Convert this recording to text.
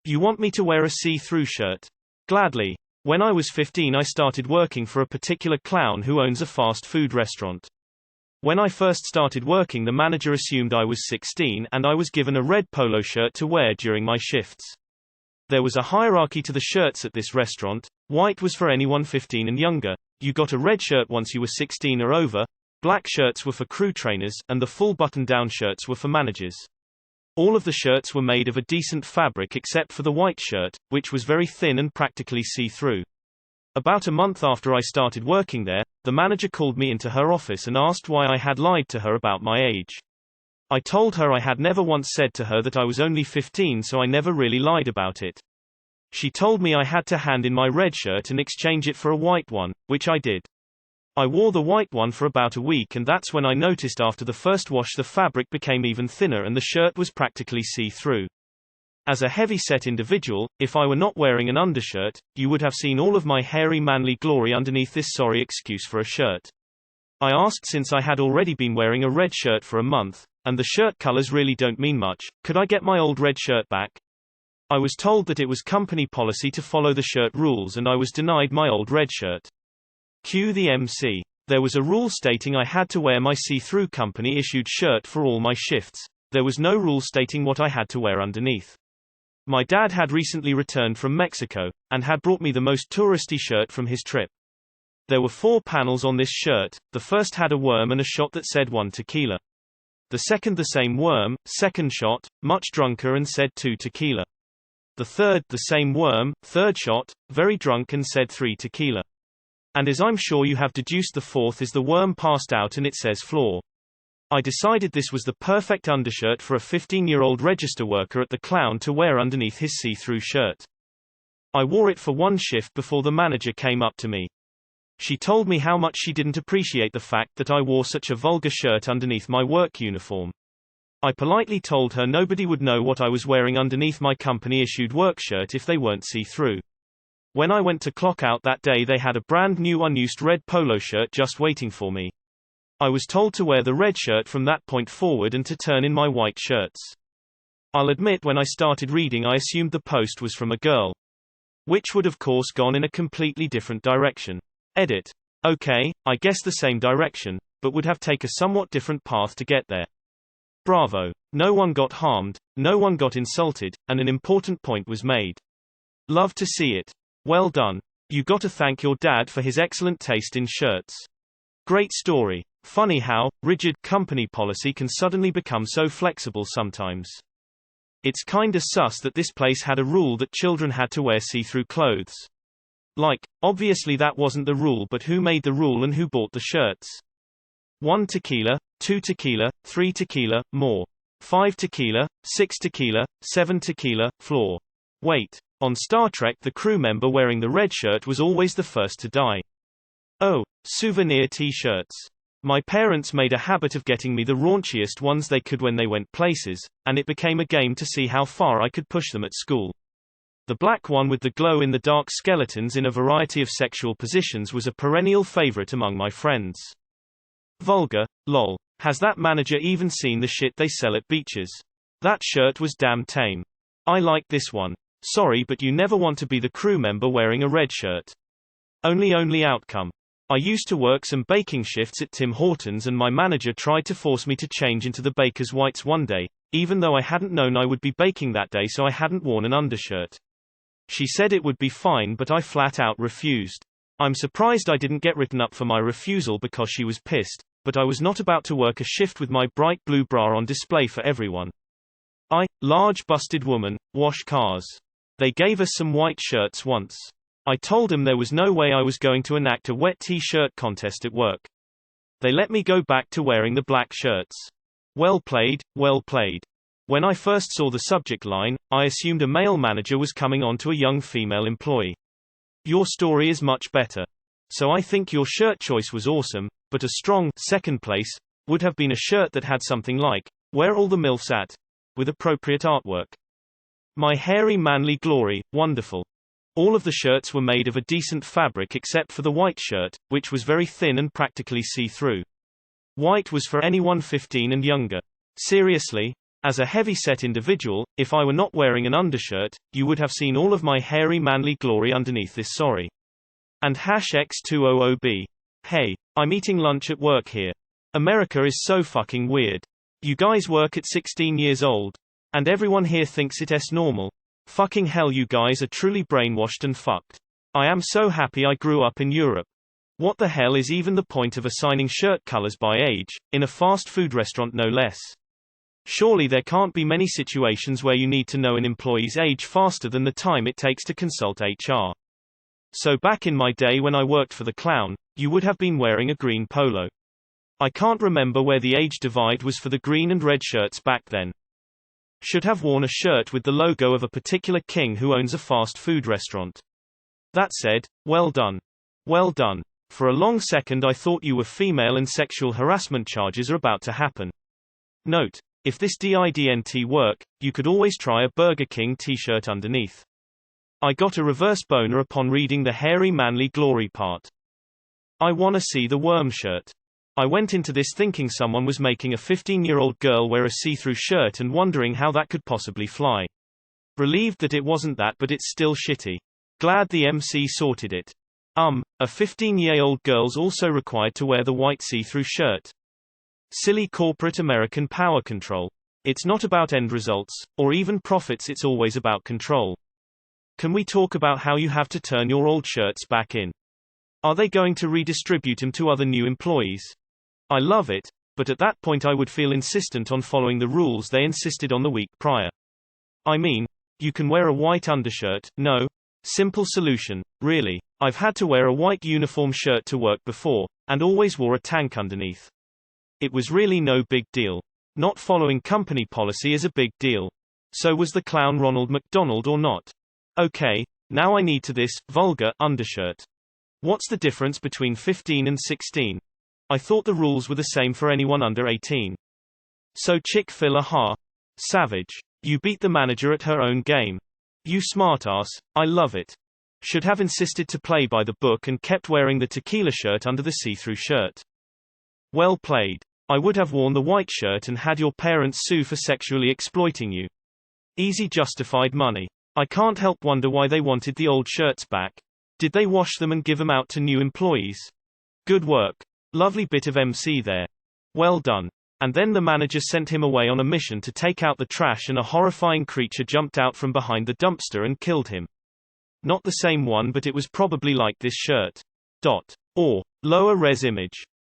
You want me to wear a see-through shirt? Gladly. When I was 15 I started working for a particular clown who owns a fast food restaurant. When I first started working the manager assumed I was 16 and I was given a red polo shirt to wear during my shifts. There was a hierarchy to the shirts at this restaurant. White was for anyone 15 and younger. You got a red shirt once you were 16 or over. Black shirts were for crew trainers, and the full button-down shirts were for managers. All of the shirts were made of a decent fabric except for the white shirt, which was very thin and practically see-through. About a month after I started working there, the manager called me into her office and asked why I had lied to her about my age. I told her I had never once said to her that I was only 15, so I never really lied about it. She told me I had to hand in my red shirt and exchange it for a white one, which I did. I wore the white one for about a week and that's when I noticed after the first wash the fabric became even thinner and the shirt was practically see-through. As a heavy-set individual, if I were not wearing an undershirt, you would have seen all of my hairy manly glory underneath this sorry excuse for a shirt. I asked since I had already been wearing a red shirt for a month, and the shirt colors really don't mean much, could I get my old red shirt back? I was told that it was company policy to follow the shirt rules and I was denied my old red shirt. Cue the MC. There was a rule stating I had to wear my see-through company-issued shirt for all my shifts. There was no rule stating what I had to wear underneath. My dad had recently returned from Mexico, and had brought me the most touristy shirt from his trip. There were 4 panels on this shirt. The first had a worm and a shot that said 1 tequila. The second the same worm, second shot, much drunker and said 2 tequila. The third, the same worm, third shot, very drunk and said 3 tequila. And as I'm sure you have deduced the fourth is the worm passed out and it says floor. I decided this was the perfect undershirt for a 15-year-old register worker at the Clown to wear underneath his see-through shirt. I wore it for one shift before the manager came up to me. She told me how much she didn't appreciate the fact that I wore such a vulgar shirt underneath my work uniform. I politely told her nobody would know what I was wearing underneath my company-issued work shirt if they weren't see-through. When I went to clock out that day they had a brand new unused red polo shirt just waiting for me. I was told to wear the red shirt from that point forward and to turn in my white shirts. I'll admit when I started reading I assumed the post was from a girl. Which would of course gone in a completely different direction. Edit. Okay, I guess the same direction, but would have taken a somewhat different path to get there. Bravo. No one got harmed, no one got insulted, and an important point was made. Love to see it. Well done. You got to thank your dad for his excellent taste in shirts. Great story. Funny how rigid company policy can suddenly become so flexible sometimes. It's kinda sus that this place had a rule that children had to wear see-through clothes. Like, obviously that wasn't the rule, but who made the rule and who bought the shirts? 1 tequila, 2 tequila, 3 tequila, more. 5 tequila, 6 tequila, 7 tequila, floor. Wait. On Star Trek the crew member wearing the red shirt was always the first to die. Oh, souvenir t-shirts. My parents made a habit of getting me the raunchiest ones they could when they went places, and it became a game to see how far I could push them at school. The black one with the glow-in-the-dark skeletons in a variety of sexual positions was a perennial favorite among my friends. Vulgar, lol. Has that manager even seen the shit they sell at beaches? That shirt was damn tame. I like this one. Sorry, but you never want to be the crew member wearing a red shirt. Only outcome. I used to work some baking shifts at Tim Hortons and my manager tried to force me to change into the baker's whites one day, even though I hadn't known I would be baking that day so I hadn't worn an undershirt. She said it would be fine but I flat out refused. I'm surprised I didn't get written up for my refusal because she was pissed, but I was not about to work a shift with my bright blue bra on display for everyone. Large busted woman, wash cars. They gave us some white shirts once. I told them there was no way I was going to enact a wet t-shirt contest at work. They let me go back to wearing the black shirts. Well played, well played. When I first saw the subject line, I assumed a male manager was coming on to a young female employee. Your story is much better. So I think your shirt choice was awesome, but a strong second place would have been a shirt that had something like, "Where all the MILFs at?" with appropriate artwork. My hairy manly glory, wonderful. All of the shirts were made of a decent fabric except for the white shirt, which was very thin and practically see-through. White was for anyone 15 and younger. Seriously? As a heavy-set individual, if I were not wearing an undershirt, you would have seen all of my hairy manly glory underneath this sorry. And #X200B. Hey, I'm eating lunch at work here. America is so fucking weird. You guys work at 16 years old. And everyone here thinks it's normal. Fucking hell, you guys are truly brainwashed and fucked. I am so happy I grew up in Europe. What the hell is even the point of assigning shirt colors by age, in a fast food restaurant no less? Surely there can't be many situations where you need to know an employee's age faster than the time it takes to consult HR. So back in my day when I worked for the Clown, you would have been wearing a green polo. I can't remember where the age divide was for the green and red shirts back then. Should have worn a shirt with the logo of a particular king who owns a fast food restaurant. That said, well done. Well done. For a long second I thought you were female and sexual harassment charges are about to happen. Note: if this didn't work, you could always try a Burger King t-shirt underneath. I got a reverse boner upon reading the hairy manly glory part. I wanna see the worm shirt. I went into this thinking someone was making a 15-year-old girl wear a see-through shirt and wondering how that could possibly fly. Relieved that it wasn't that, but it's still shitty. Glad the MC sorted it. A 15-year-old girl's also required to wear the white see-through shirt. Silly corporate American power control. It's not about end results, or even profits, it's always about control. Can we talk about how you have to turn your old shirts back in? Are they going to redistribute them to other new employees? I love it, but at that point I would feel insistent on following the rules they insisted on the week prior. I mean, you can wear a white undershirt, no? Simple solution, really. I've had to wear a white uniform shirt to work before, and always wore a tank underneath. It was really no big deal. Not following company policy is a big deal. So was the Clown Ronald McDonald or not? Okay, now I need to this vulgar undershirt. What's the difference between 15 and 16? I thought the rules were the same for anyone under 18. So Chick-fil-A, savage. You beat the manager at her own game. You smartass, I love it. Should have insisted to play by the book and kept wearing the tequila shirt under the see-through shirt. Well played. I would have worn the white shirt and had your parents sue for sexually exploiting you. Easy justified money. I can't help wonder why they wanted the old shirts back. Did they wash them and give them out to new employees? Good work. Lovely bit of MC there. Well done. And then the manager sent him away on a mission to take out the trash and a horrifying creature jumped out from behind the dumpster and killed him. Not the same one, but it was probably like this shirt. Or lower res image.